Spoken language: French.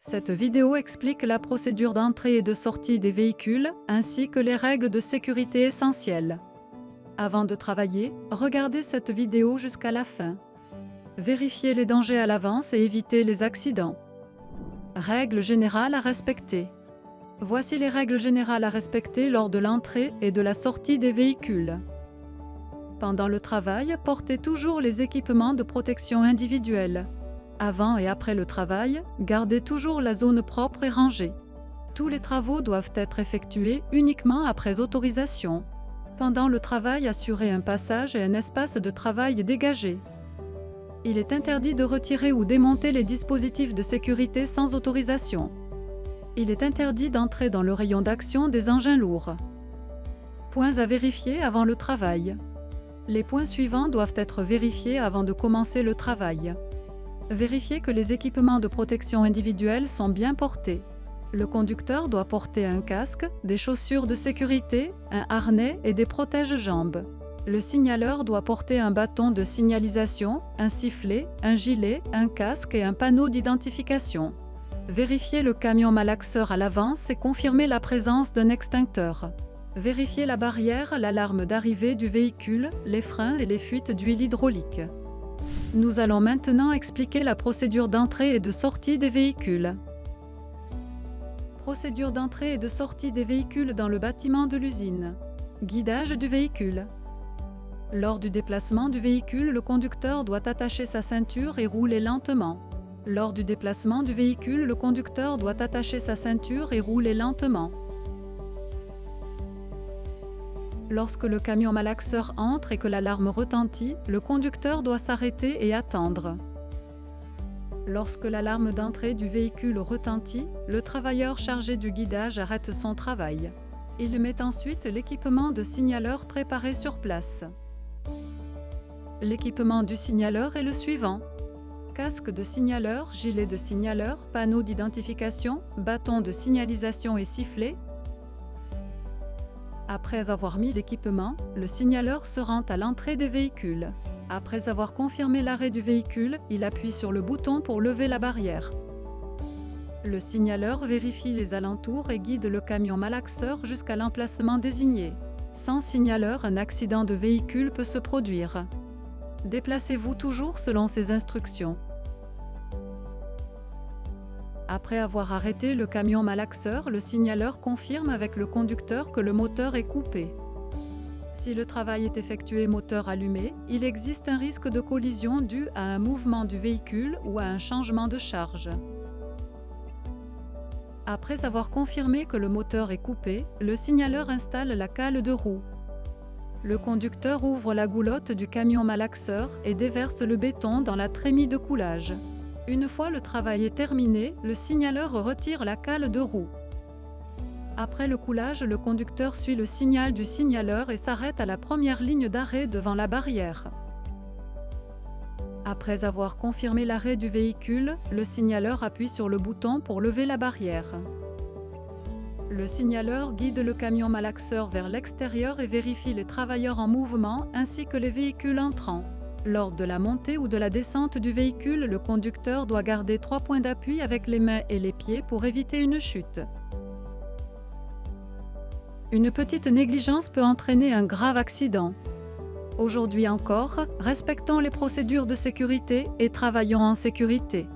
Cette vidéo explique la procédure d'entrée et de sortie des véhicules ainsi que les règles de sécurité essentielles. Avant de travailler, regardez cette vidéo jusqu'à la fin. Vérifiez les dangers à l'avance et évitez les accidents. Règles générales à respecter. Voici les règles générales à respecter lors de l'entrée et de la sortie des véhicules. Pendant le travail, portez toujours les équipements de protection individuelle. Avant et après le travail, gardez toujours la zone propre et rangée. Tous les travaux doivent être effectués uniquement après autorisation. Pendant le travail, assurez un passage et un espace de travail dégagé. Il est interdit de retirer ou démonter les dispositifs de sécurité sans autorisation. Il est interdit d'entrer dans le rayon d'action des engins lourds. Points à vérifier avant le travail. Les points suivants doivent être vérifiés avant de commencer le travail. Vérifiez que les équipements de protection individuelle sont bien portés. Le conducteur doit porter un casque, des chaussures de sécurité, un harnais et des protège-jambes. Le signaleur doit porter un bâton de signalisation, un sifflet, un gilet, un casque et un panneau d'identification. Vérifiez le camion malaxeur à l'avance et confirmez la présence d'un extincteur. Vérifiez la barrière, l'alarme d'arrivée du véhicule, les freins et les fuites d'huile hydraulique. Nous allons maintenant expliquer la procédure d'entrée et de sortie des véhicules. Procédure d'entrée et de sortie des véhicules dans le bâtiment de l'usine. Guidage du véhicule. Lors du déplacement du véhicule, le conducteur doit attacher sa ceinture et rouler lentement. Lors du déplacement du véhicule, le conducteur doit attacher sa ceinture et rouler lentement. Lorsque le camion malaxeur entre et que l'alarme retentit, le conducteur doit s'arrêter et attendre. Lorsque l'alarme d'entrée du véhicule retentit, le travailleur chargé du guidage arrête son travail. Il met ensuite l'équipement de signaleur préparé sur place. L'équipement du signaleur est le suivant: casque de signaleur, gilet de signaleur, panneau d'identification, bâton de signalisation et sifflet. Après avoir mis l'équipement, le signaleur se rend à l'entrée des véhicules. Après avoir confirmé l'arrêt du véhicule, il appuie sur le bouton pour lever la barrière. Le signaleur vérifie les alentours et guide le camion malaxeur jusqu'à l'emplacement désigné. Sans signaleur, un accident de véhicule peut se produire. Déplacez-vous toujours selon ces instructions. Après avoir arrêté le camion malaxeur, le signaleur confirme avec le conducteur que le moteur est coupé. Si le travail est effectué moteur allumé, il existe un risque de collision dû à un mouvement du véhicule ou à un changement de charge. Après avoir confirmé que le moteur est coupé, le signaleur installe la cale de roue. Le conducteur ouvre la goulotte du camion malaxeur et déverse le béton dans la trémie de coulage. Une fois le travail est terminé, le signaleur retire la cale de roue. Après le coulage, le conducteur suit le signal du signaleur et s'arrête à la première ligne d'arrêt devant la barrière. Après avoir confirmé l'arrêt du véhicule, le signaleur appuie sur le bouton pour lever la barrière. Le signaleur guide le camion malaxeur vers l'extérieur et vérifie les travailleurs en mouvement ainsi que les véhicules entrants. Lors de la montée ou de la descente du véhicule, le conducteur doit garder 3 points d'appui avec les mains et les pieds pour éviter une chute. Une petite négligence peut entraîner un grave accident. Aujourd'hui encore, respectons les procédures de sécurité et travaillons en sécurité.